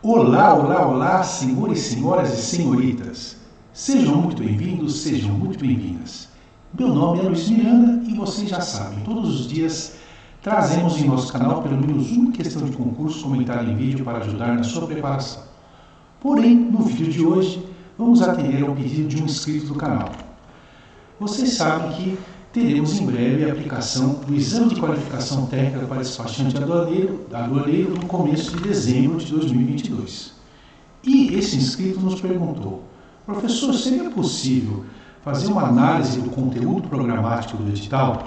Olá, olá, olá, senhores, senhoras e senhoritas. Sejam muito bem-vindos, sejam muito bem-vindas. Meu nome é Luiz Miranda e vocês já sabem, todos os dias trazemos em nosso canal pelo menos uma questão de concurso comentada em vídeo para ajudar na sua preparação. Porém, no vídeo de hoje, vamos atender ao pedido de um inscrito do canal. Vocês sabem que teremos em breve a aplicação do Exame de Qualificação Técnica para Despachante Aduaneiro no começo de dezembro de 2022. E esse inscrito nos perguntou: professor, seria possível fazer uma análise do conteúdo programático do edital,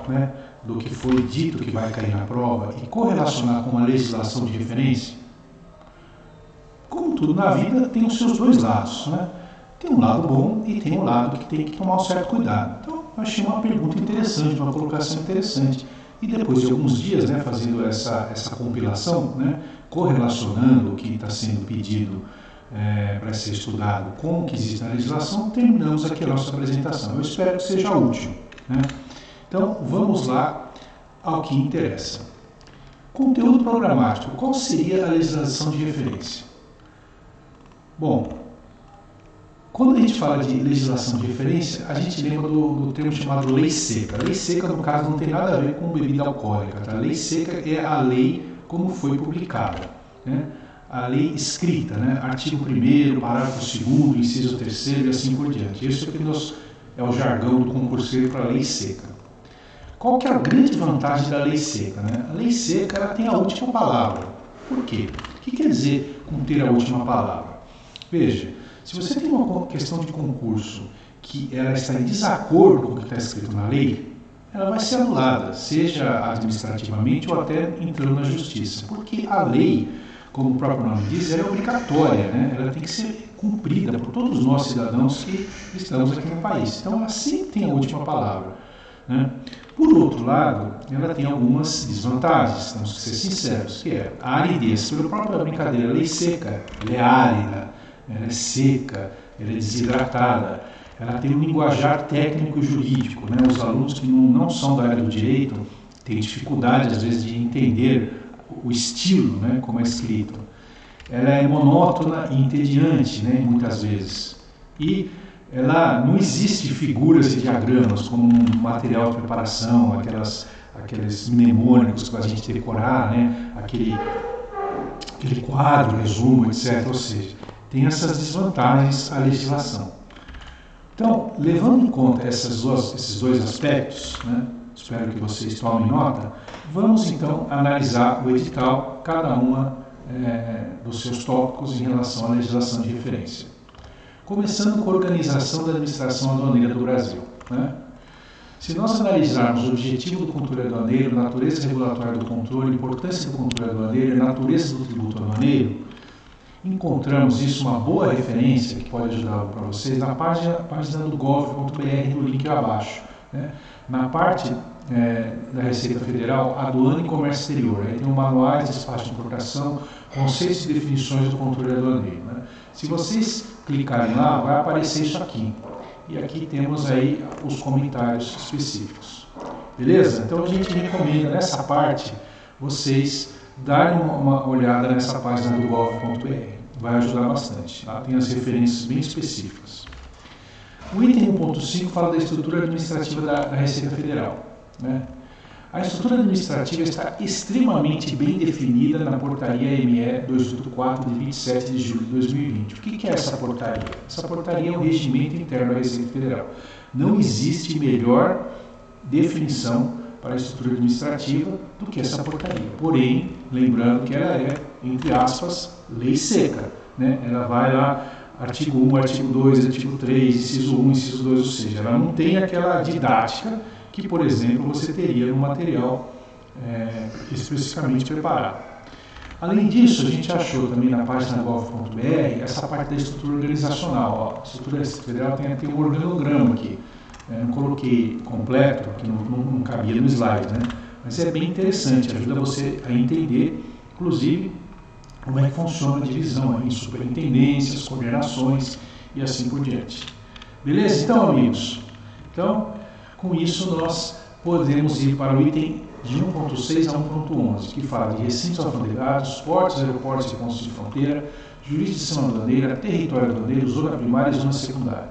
do que foi dito que vai cair na prova, e correlacionar com a legislação de referência? Como tudo na vida, tem os seus dois lados. Tem um lado bom e tem um lado que tem que tomar um certo cuidado. Então, eu achei uma pergunta interessante, uma colocação interessante. E depois de alguns dias, fazendo essa compilação, correlacionando o que está sendo pedido para ser estudado com o que existe na legislação, terminamos aqui a nossa apresentação. Eu espero que seja útil. Então, vamos lá ao que interessa. Conteúdo programático. Qual seria a legislação de referência? Bom, quando a gente fala de legislação de referência, a gente lembra do termo chamado lei seca. Lei seca, no caso, não tem nada a ver com bebida alcoólica. Tá? Lei seca é a lei como foi publicada. A lei escrita, artigo 1º, parágrafo 2º, inciso 3º e assim por diante. Isso é o jargão do concurseiro para a lei seca. Qual que é a grande vantagem da lei seca? A lei seca ela tem a última palavra. Por quê? O que quer dizer com ter a última palavra? Veja, se você tem uma questão de concurso que ela está em desacordo com o que está escrito na lei, ela vai ser anulada, seja administrativamente ou até entrando na justiça. Porque a lei, como o próprio nome diz, ela é obrigatória, ela tem que ser cumprida por todos nós cidadãos que estamos aqui no país. Então ela sempre tem a última palavra. Por outro lado, ela tem algumas desvantagens, temos que ser sinceros, que é a aridez. Pela própria brincadeira, a lei seca, ela é árida, ela é seca, ela é desidratada, ela tem um linguajar técnico e jurídico. Os alunos que não são da área do direito têm dificuldade, às vezes, de entender o estilo, como é escrito. Ela é monótona e entediante, muitas vezes. E ela não existe figuras e diagramas como um material de preparação, aqueles mnemônicos para a gente decorar, aquele quadro, resumo, etc. Ou seja, tem essas desvantagens a legislação. Então, levando em conta esses dois aspectos, espero que vocês tomem nota, vamos então analisar o edital, cada uma dos seus tópicos em relação à legislação de referência. Começando com a organização da administração aduaneira do Brasil. Se nós analisarmos o objetivo do controle aduaneiro, natureza regulatória do controle, importância do controle aduaneiro e natureza do tributo aduaneiro, encontramos isso, uma boa referência que pode ajudar para vocês, na página do gov.br, no link abaixo. Na parte da Receita Federal, Aduana e Comércio Exterior, aí tem o manuais de despacho de importação, conceitos e definições do controle aduaneiro. Se vocês clicarem lá, vai aparecer isso aqui. E aqui temos aí os comentários específicos. Beleza? Então a gente recomenda nessa parte vocês darem uma olhada nessa página do gov.br. Vai ajudar bastante. Tá? Tem as referências bem específicas. O item 1.5 fala da estrutura administrativa da Receita Federal. A estrutura administrativa está extremamente bem definida na portaria ME 284 de 27 de julho de 2020. O que é essa portaria? Essa portaria é o regimento interno da Receita Federal. Não existe melhor definição para a estrutura administrativa do que essa portaria. Porém, lembrando que ela é, entre aspas, lei seca. Ela vai lá, artigo 1, artigo 2, artigo 3, inciso 1, inciso 2, ou seja, ela não tem aquela didática que, por exemplo, você teria no material especificamente preparado. Além disso, a gente achou também na página gov.br essa parte da estrutura organizacional. A estrutura federal tem um organograma aqui. Não coloquei completo, porque não cabia no slide, mas é bem interessante, ajuda você a entender, inclusive, como é que funciona a divisão em superintendências, coordenações e assim por diante. Beleza? Então, amigos, com isso nós podemos ir para o item de 1.6 a 1.11, que fala de recintos alfandegados, portos, aeroportos e pontos de fronteira, jurisdição aduaneira, território aduaneiro, zona primária e zona secundária.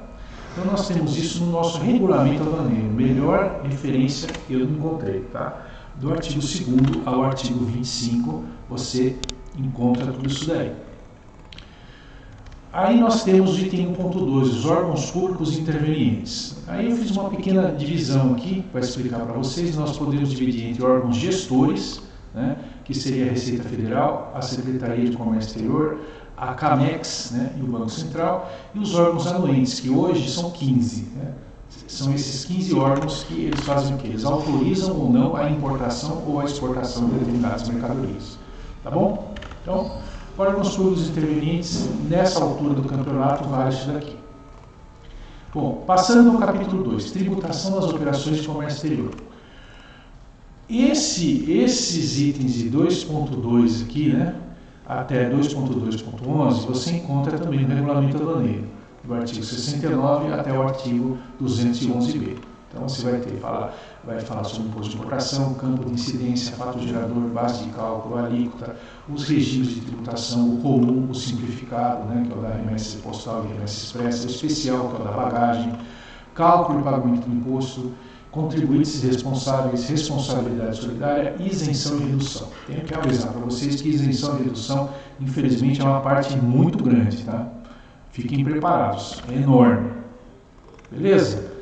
Então nós temos isso no nosso regulamento aduaneiro. Melhor referência eu não encontrei, tá? Do artigo 2º ao artigo 25, você encontra tudo isso daí. Aí nós temos o item 1.2, os órgãos públicos intervenientes. Aí eu fiz uma pequena divisão aqui para explicar para vocês. Nós podemos dividir entre órgãos gestores, né, que seria a Receita Federal, a Secretaria de Comércio Exterior, a CAMEX, né, e o Banco Central, e os órgãos anuentes, que hoje são 15. Né? São esses 15 órgãos que eles fazem o quê? Eles autorizam ou não a importação ou a exportação de determinadas mercadorias. Tá bom? Então, órgãos públicos intervenientes, nessa altura do campeonato, vale isso daqui. Bom, passando ao capítulo 2, tributação das operações de comércio exterior. Esses itens de 2.2 aqui, né, até 2.2.11, você encontra também no regulamento aduaneiro, do artigo 69 até o artigo 211b. Então você vai falar sobre imposto de importação, campo de incidência, fato gerador, base de cálculo, alíquota, os regimes de tributação, o comum, o simplificado, né, que é o da remessa postal e remessa expressa, o especial, que é o da bagagem, cálculo e pagamento do imposto, contribuintes responsáveis, responsabilidade solidária, isenção e redução. Tenho que avisar para vocês que isenção e redução, infelizmente, é uma parte muito grande, tá? Fiquem preparados, é enorme. Beleza?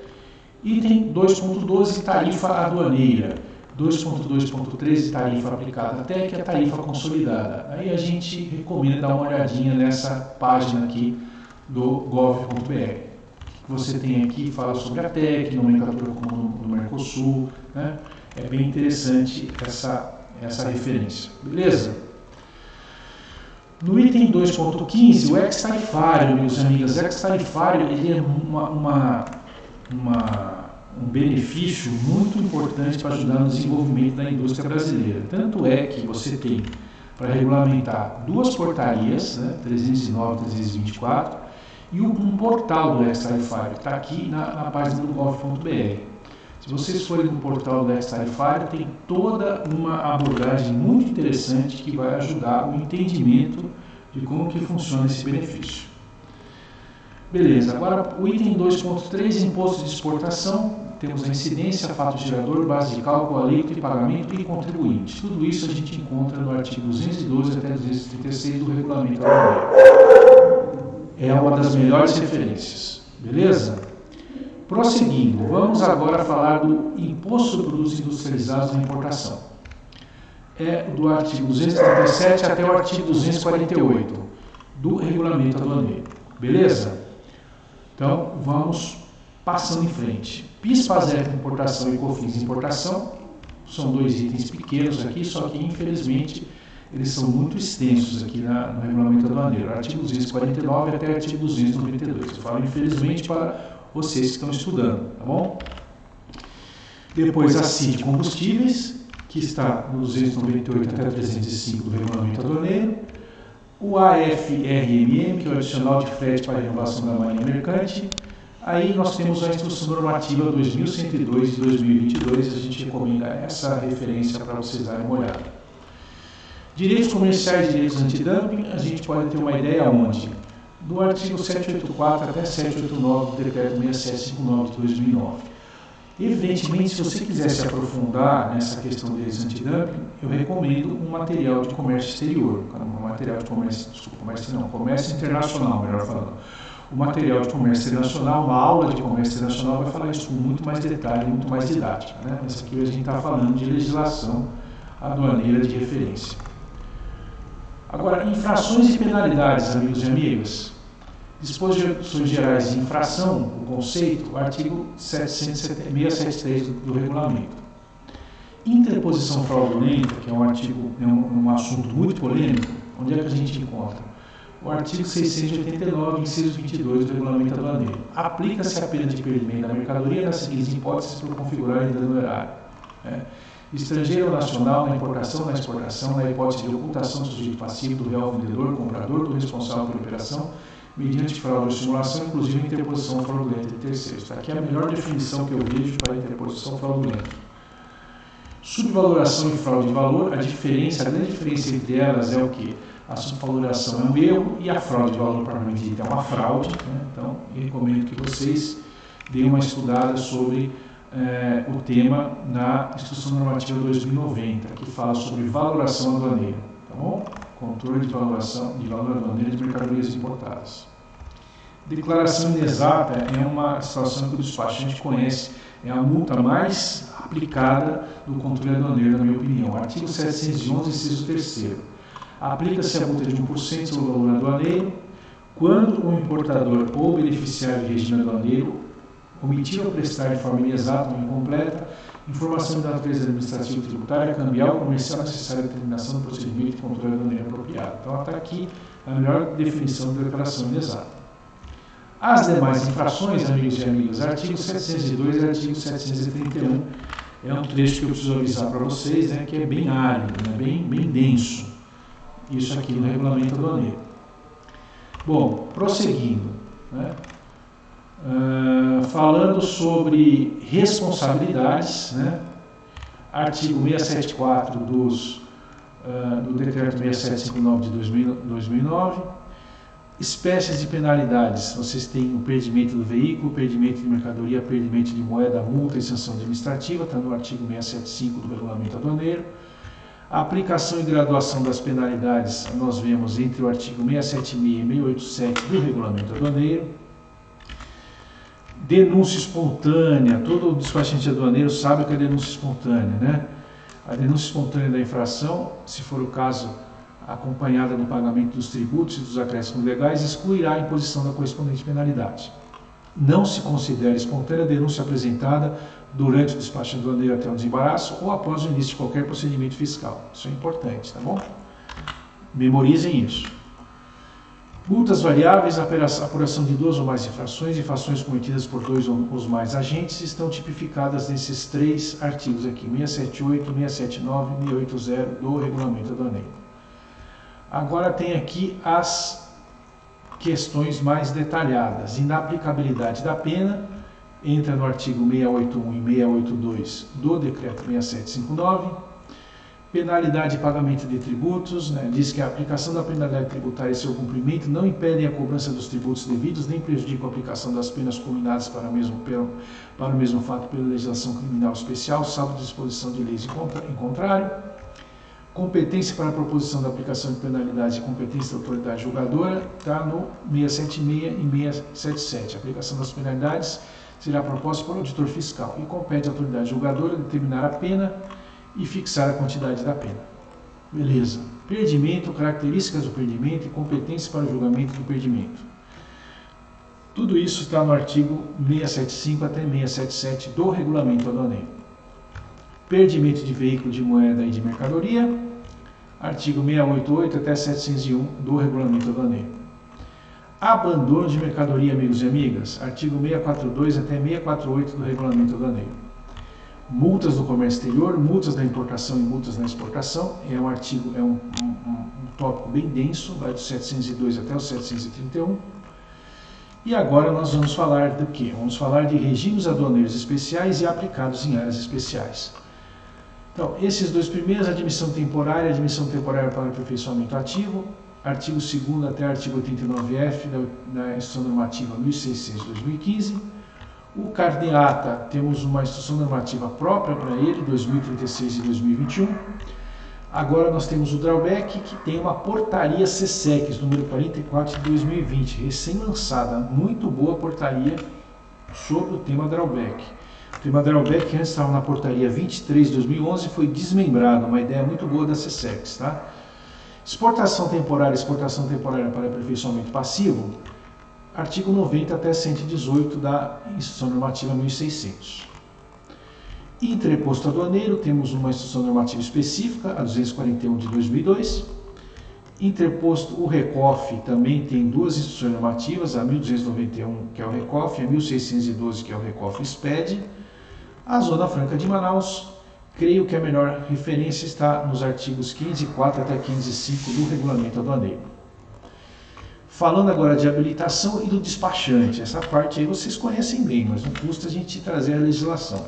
Item 2.12, tarifa aduaneira. 2.2.13, tarifa aplicada até, que é a tarifa consolidada. Aí a gente recomenda dar uma olhadinha nessa página aqui do gov.br. Que você tem aqui, fala sobre a TEC, nomenclatura comum no Mercosul, né? É bem interessante essa referência. Beleza? No item 2.15, o ex-tarifário, meus amigos, o ex-tarifário ele é um benefício muito importante para ajudar no desenvolvimento da indústria brasileira. Tanto é que você tem para regulamentar duas portarias, né, 309 e 324, e um portal do ex-tarifário, que está aqui na página do gov.br. Se vocês forem no portal do ex-tarifário, tem toda uma abordagem muito interessante que vai ajudar o entendimento de como que funciona esse benefício. Beleza, agora o item 2.3, imposto de exportação, temos a incidência, fato gerador, base de cálculo, alíquota e pagamento e contribuinte. Tudo isso a gente encontra no artigo 212 até 236 do regulamento aduaneiro. É uma das melhores referências, beleza? Prosseguindo, vamos agora falar do imposto sobre produtos industrializados na importação. É do artigo 237 até o artigo 248 do regulamento aduaneiro, beleza? Então, vamos passando em frente. PIS, PASEP, importação e COFINS, importação, são dois itens pequenos aqui, só que infelizmente eles são muito extensos aqui no regulamento aduaneiro, artigo 249 até o artigo 292. Eu falo infelizmente para vocês que estão estudando, tá bom? Depois a CID Combustíveis, que está no 298 até 305 do regulamento aduaneiro. O AFRMM, que é o adicional de frete para a renovação da marinha mercante. Aí nós temos a Instrução Normativa 2102 de 2022, a gente recomenda essa referência para vocês darem uma olhada. Direitos comerciais e direitos antidumping, a gente pode ter uma ideia onde? Do artigo 784 até 789 do Decreto 6759 de 2009. Evidentemente, se você quiser se aprofundar nessa questão de direitos antidumping, eu recomendo um material de comércio exterior, comércio internacional, melhor falando. O material de comércio internacional, uma aula de comércio internacional vai falar isso com muito mais detalhe, muito mais didática, né? Mas aqui a gente está falando de legislação aduaneira de referência. Agora, infrações e penalidades, amigos e amigas. Disposições gerais de infração, o conceito, o artigo 673 do regulamento. Interposição fraudulenta, que é um assunto muito polêmico, onde é que a gente encontra? O artigo 689, inciso 22 do regulamento aduaneiro. Aplica-se a pena de perdimento da mercadoria nas seguintes hipóteses por configurar em dano erário. Estrangeiro ou nacional, na importação, na exportação, na hipótese de ocultação do sujeito passivo, do real vendedor, comprador, do responsável pela operação, mediante fraude ou simulação, inclusive interposição fraudulenta de terceiros. Está aqui a melhor definição que eu vejo para interposição fraudulenta. Subvaloração e fraude de valor, a grande diferença entre elas é o que? a supervaloração é um erro e a fraude de valor propriamente dita é uma fraude, né? Então, eu recomendo que vocês deem uma estudada sobre o tema na Instrução Normativa 2090, que fala sobre valoração aduaneira, tá bom? Controle de valoração de valor aduaneiro de mercadorias importadas. Declaração inexata é uma situação que o despachante conhece, é a multa mais aplicada do controle aduaneiro, na minha opinião. Artigo 711, inciso 3º. Aplica-se a multa de 1% sobre o valor aduaneiro quando o importador ou beneficiário de regime aduaneiro omitir ou prestar de forma inexata ou incompleta informação de natureza administrativa, tributária, cambial, comercial necessária à determinação do procedimento de controle aduaneiro apropriado. Então, está aqui a melhor definição de declaração inexata. As demais infrações, amigos e amigas, artigo 702 e artigo 731, é um trecho que eu preciso avisar para vocês, né, que é bem árido, né, bem denso, isso aqui no regulamento aduaneiro. Bom, prosseguindo, né, falando sobre responsabilidades, né, artigo 674 do decreto 6759 de 2009, espécies de penalidades, vocês têm o perdimento do veículo, perdimento de mercadoria, perdimento de moeda, multa e sanção administrativa, está no artigo 675 do regulamento aduaneiro. A aplicação e graduação das penalidades nós vemos entre o artigo 676 e 687 do regulamento aduaneiro. Denúncia espontânea, todo despachante aduaneiro sabe que é denúncia espontânea, né? A denúncia espontânea da infração, se for o caso, acompanhada do pagamento dos tributos e dos acréscimos legais, excluirá a imposição da correspondente penalidade. Não se considera espontânea a denúncia apresentada durante o despacho aduaneiro até o desembaraço ou após o início de qualquer procedimento fiscal. Isso é importante, tá bom? Memorizem isso. Multas variáveis, apuração de 2 ou mais infrações cometidas por 2 ou mais agentes estão tipificadas nesses 3 artigos aqui, 678, 679 e 680 do regulamento aduaneiro. Agora tem aqui as questões mais detalhadas. Inaplicabilidade da pena entra no artigo 681 e 682 do decreto 6759. Penalidade e pagamento de tributos, né, diz que a aplicação da penalidade tributária e seu cumprimento não impedem a cobrança dos tributos devidos, nem prejudicam a aplicação das penas combinadas para o mesmo fato pela legislação criminal especial, salvo disposição de leis em contrário. Competência para a proposição da aplicação de penalidade e competência da autoridade julgadora está no 676 e 677. A aplicação das penalidades será proposta pelo auditor fiscal e compete à autoridade julgadora determinar a pena e fixar a quantidade da pena. Beleza. Perdimento, características do perdimento e competência para o julgamento do perdimento. Tudo isso está no artigo 675 até 677 do regulamento aduaneiro. Perdimento de veículo, de moeda e de mercadoria, artigo 688 até 701 do regulamento aduaneiro. Abandono de mercadoria, amigos e amigas, artigo 642 até 648 do regulamento aduaneiro. Multas do comércio exterior, multas da importação e multas na exportação, é um tópico bem denso, vai do 702 até o 731. E agora nós vamos falar do quê? Vamos falar de regimes aduaneiros especiais e aplicados em áreas especiais. Então, esses dois primeiros, admissão temporária para aperfeiçoamento ativo, artigo 2º até artigo 89F da Instrução Normativa 1600/2015. O carneata, temos uma instrução normativa própria para ele, 2036 e 2021. Agora nós temos o drawback, que tem uma portaria CSEX, número 44 de 2020, recém-lançada, muito boa portaria sobre o tema drawback. O tema drawback, que antes estava na portaria 23 de 2011, foi desmembrado, uma ideia muito boa da CSEX, tá? Exportação temporária para aperfeiçoamento passivo, artigo 90 até 118 da Instrução Normativa 1600. Entreposto aduaneiro, temos uma instrução normativa específica, a 241 de 2002. Interposto, o RECOF também tem 2 instruções normativas, a 1291, que é o RECOF, e a 1612, que é o RECOF SPED. A Zona Franca de Manaus, creio que a melhor referência está nos artigos 504 até 505 do Regulamento Aduaneiro. Falando agora de habilitação e do despachante, essa parte aí vocês conhecem bem, mas não custa a gente trazer a legislação.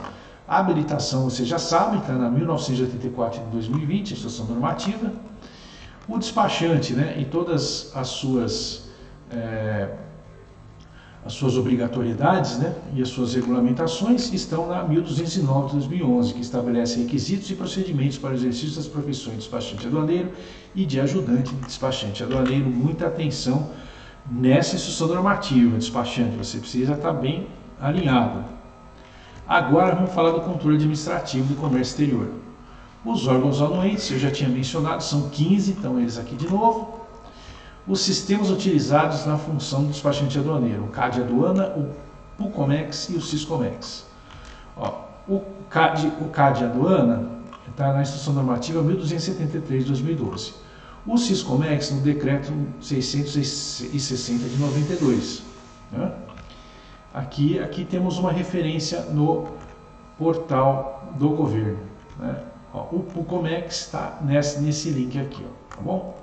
A habilitação, vocês já sabem, está na 1984 de 2020, a instrução normativa. O despachante, né, e todas as suas obrigatoriedades, né, e as suas regulamentações estão na 1209 de 2011, que estabelece requisitos e procedimentos para o exercício das profissões de despachante aduaneiro e de ajudante de despachante aduaneiro. Muita atenção nessa instrução normativa, despachante, você precisa estar bem alinhado. Agora vamos falar do controle administrativo do comércio exterior. Os órgãos anuentes, eu já tinha mencionado, são 15, então eles aqui de novo. Os sistemas utilizados na função do despachante aduaneiro, o CAD Aduana, o PUCOMEX e o SISCOMEX. O CAD Aduana está na instrução normativa 1273 de 2012. O SISCOMEX no decreto 660 de 92. Né? Aqui temos uma referência no portal do governo. Né? O PUCOMEX está nesse link aqui, tá bom?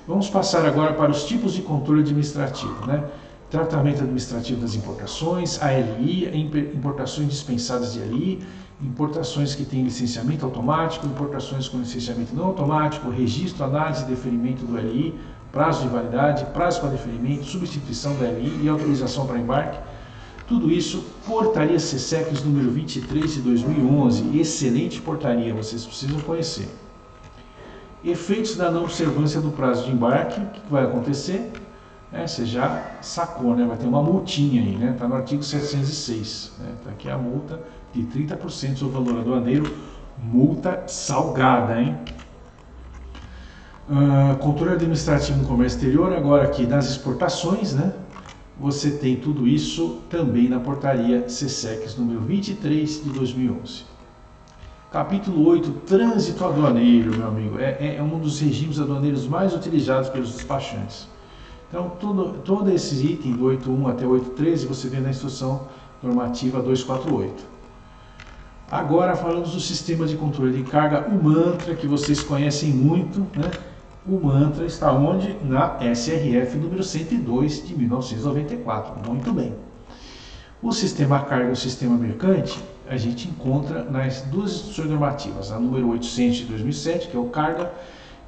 Vamos passar agora para os tipos de controle administrativo, né? Tratamento administrativo das importações, ALI, importações dispensadas de ALI, importações que têm licenciamento automático, importações com licenciamento não automático, registro, análise e deferimento do ALI, prazo de validade, prazo para deferimento, substituição da ALI e autorização para embarque. Tudo isso, portaria SESEX número 23 de 2011, excelente portaria, vocês precisam conhecer. Efeitos da não observância do prazo de embarque, o que vai acontecer? Você já sacou, né? Vai ter uma multinha aí, né? Está no artigo 706. Tá aqui a multa de 30% sobre o valor aduaneiro, multa salgada, hein? Controle administrativo no comércio exterior, agora aqui nas exportações, né? Você tem tudo isso também na portaria SESEX número 23 de 2011. Capítulo 8, trânsito aduaneiro, meu amigo, é um dos regimes aduaneiros mais utilizados pelos despachantes. Então, todo esse item do 8.1 até 8.13 você vê na instrução normativa 248. Agora falamos do sistema de controle de carga, o Mantra, que vocês conhecem muito, né? O Mantra está onde? Na SRF número 102 de 1994, muito bem. O sistema carga e o sistema mercante, a gente encontra nas duas instruções normativas, a número 800 de 2007, que é o carga,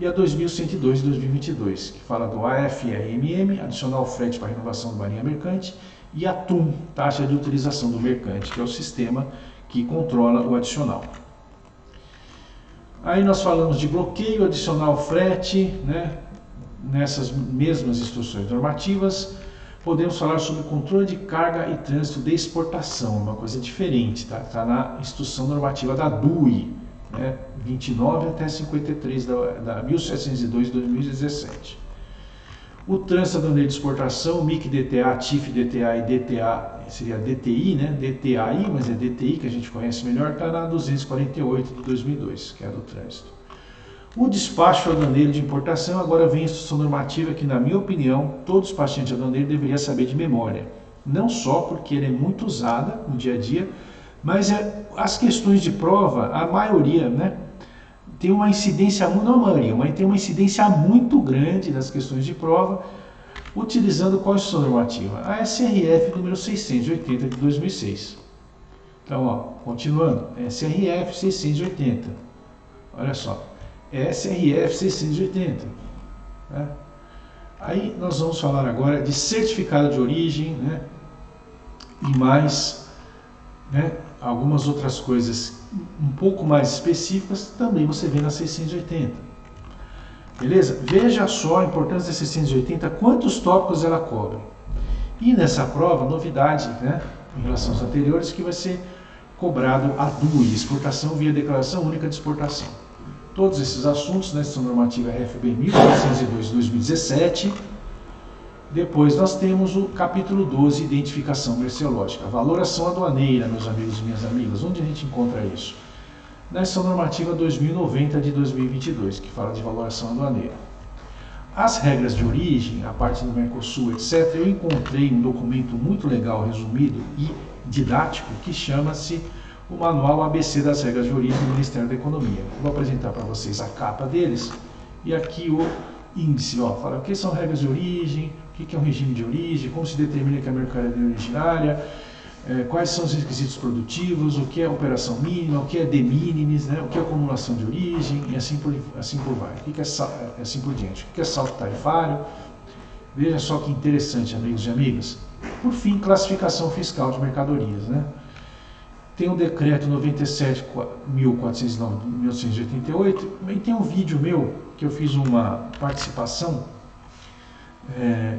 e a 2102 de 2022, que fala do AFRMM, adicional frete para renovação do barinha mercante, e a TUM, taxa de utilização do mercante, que é o sistema que controla o adicional. Aí nós falamos de bloqueio, adicional frete, né? Nessas mesmas instruções normativas. Podemos falar sobre controle de carga e trânsito de exportação, uma coisa diferente, tá? Está na instrução normativa da DUI, né? 29 até 53 da 1702 de 2017. O trânsito aduaneiro de exportação, MIC DTA, TIF DTA e DTA, seria DTI, né? DTAI, mas é DTI que a gente conhece melhor, está na 248 de 2002, que é a do trânsito. O despacho aduaneiro de importação, agora vem a instrução normativa que, na minha opinião, todo despachante aduaneiro deveria saber de memória. Não só porque ela é muito usada no dia a dia, mas as questões de prova, a maioria, né, tem uma incidência, não a maioria, mas tem uma incidência muito grande das questões de prova, utilizando qual instrução normativa? A SRF número 680 de 2006. Então, continuando, SRF 680. Olha só. SRF 680. Né? Aí nós vamos falar agora de certificado de origem, né? E mais, né, algumas outras coisas um pouco mais específicas também você vê na 680. Beleza? Veja só a importância da 680, quantos tópicos ela cobre. E nessa prova, novidade, né, em relação aos anteriores, que vai ser cobrado a DUI, exportação via declaração única de exportação. Todos esses assuntos, né, são normativa RFB 1902 de 2017. Depois nós temos o capítulo 12, identificação merceológica. Valoração aduaneira, meus amigos e minhas amigas. Onde a gente encontra isso? Na instrução normativa 2090 de 2022, que fala de valoração aduaneira. As regras de origem, a parte do Mercosul, etc., eu encontrei um documento muito legal, resumido e didático, que chama-se o Manual ABC das Regras de Origem do Ministério da Economia. Eu vou apresentar para vocês a capa deles e aqui o índice. Fala o que são regras de origem, o que é um regime de origem, como se determina que a mercadoria é originária, quais são os requisitos produtivos, o que é operação mínima, o que é de minimis, né, o que é acumulação de origem, e assim por vai. O que é assim por diante. O que é salto tarifário. Veja só que interessante, amigos e amigas. Por fim, classificação fiscal de mercadorias, né? Tem o decreto 97.409 de 1988, também tem um vídeo meu que eu fiz uma participação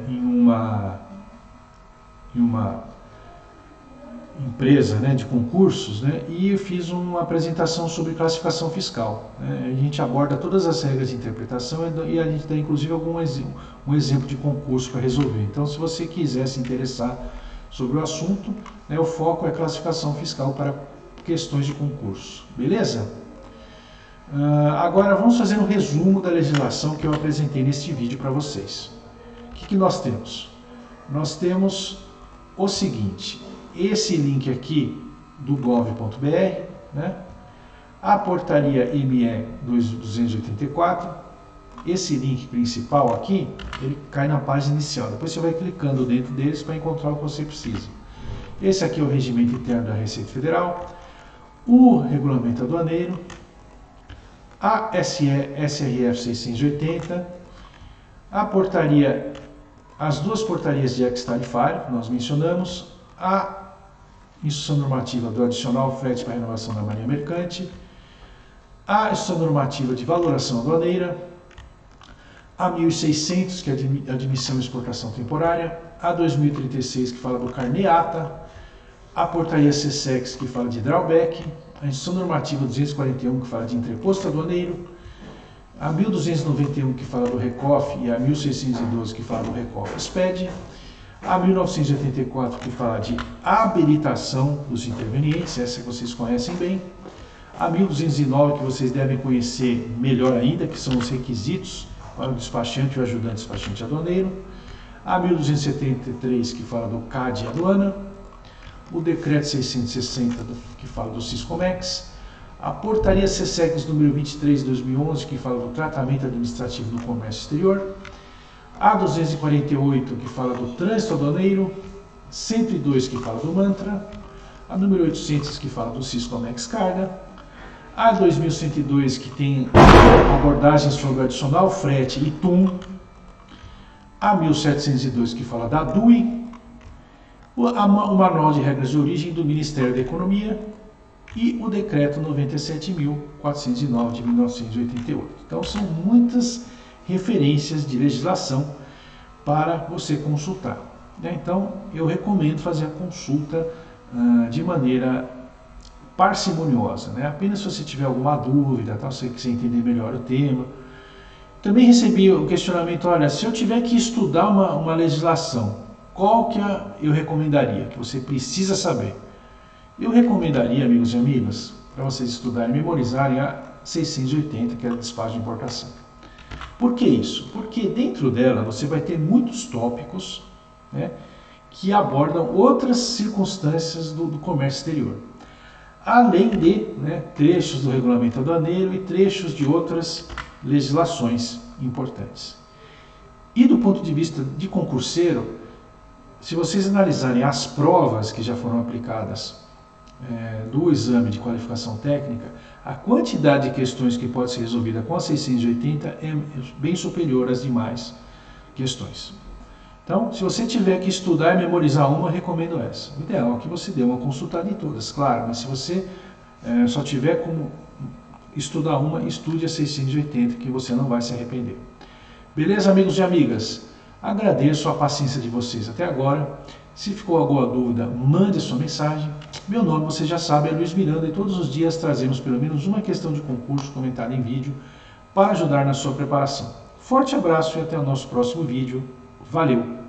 em uma empresa, né, de concursos, né, e eu fiz uma apresentação sobre classificação fiscal, né. A gente aborda todas as regras de interpretação e a gente dá inclusive um exemplo de concurso para resolver. Então, se você quiser se interessar sobre o assunto, né, o foco é classificação fiscal para questões de concurso, beleza? Agora vamos fazer um resumo da legislação que eu apresentei neste vídeo para vocês. O que nós temos? Nós temos o seguinte: esse link aqui do gov.br, né? A portaria ME 284, esse link principal aqui, ele cai na página inicial. Depois você vai clicando dentro deles para encontrar o que você precisa. Esse aqui é o regimento interno da Receita Federal, o regulamento aduaneiro, a SRF 680, a portaria, as duas portarias de ex-tarifário que nós mencionamos, a Instrução Normativa do Adicional Frete para Renovação da Marinha Mercante, a Instrução Normativa de Valoração Aduaneira, a 1600, que é a Admissão e Exportação Temporária, a 2036, que fala do Carneata, a Portaria CSEX, que fala de Drawback, a Instrução Normativa 241, que fala de Entreposto Aduaneiro, a 1291, que fala do RECOF, e a 1612, que fala do RECOF-SPED, a 1984, que fala de habilitação dos intervenientes, essa que vocês conhecem bem. A 1209, que vocês devem conhecer melhor ainda, que são os requisitos para o despachante e o ajudante despachante aduaneiro. A 1273, que fala do CAD e aduana. O decreto 660, que fala do Siscomex. A portaria CSEX número 23 de 2011, que fala do tratamento administrativo do comércio exterior. A 248, que fala do trânsito aduaneiro, 102, que fala do mantra, a número 800, que fala do Siscomex Carga, a 2102, que tem abordagens sobre o adicional frete e TUM, a 1702, que fala da DUI, o Manual de Regras de Origem do Ministério da Economia e o Decreto 97.409 de 1988. Então, são muitas referências de legislação para você consultar. Então, eu recomendo fazer a consulta de maneira parcimoniosa, né? Apenas se você tiver alguma dúvida, tá? Se você quiser entender melhor o tema. Também recebi o questionamento: olha, se eu tiver que estudar uma legislação, qual que eu recomendaria, que você precisa saber? Eu recomendaria, amigos e amigas, para vocês estudarem e memorizarem a 680, que é a despacho de importação. Por que isso? Porque dentro dela você vai ter muitos tópicos, né, que abordam outras circunstâncias do comércio exterior. Além de, né, trechos do regulamento aduaneiro e trechos de outras legislações importantes. E do ponto de vista de concurseiro, se vocês analisarem as provas que já foram aplicadas do exame de qualificação técnica, a quantidade de questões que pode ser resolvida com a 680 é bem superior às demais questões. Então, se você tiver que estudar e memorizar uma, eu recomendo essa. O ideal é que você dê uma consultada em todas, claro, mas se você só tiver como estudar uma, estude a 680, que você não vai se arrepender. Beleza, amigos e amigas? Agradeço a paciência de vocês até agora. Se ficou alguma dúvida, mande a sua mensagem. Meu nome, você já sabe, é Luiz Miranda e todos os dias trazemos pelo menos uma questão de concurso comentada em vídeo para ajudar na sua preparação. Forte abraço e até o nosso próximo vídeo. Valeu!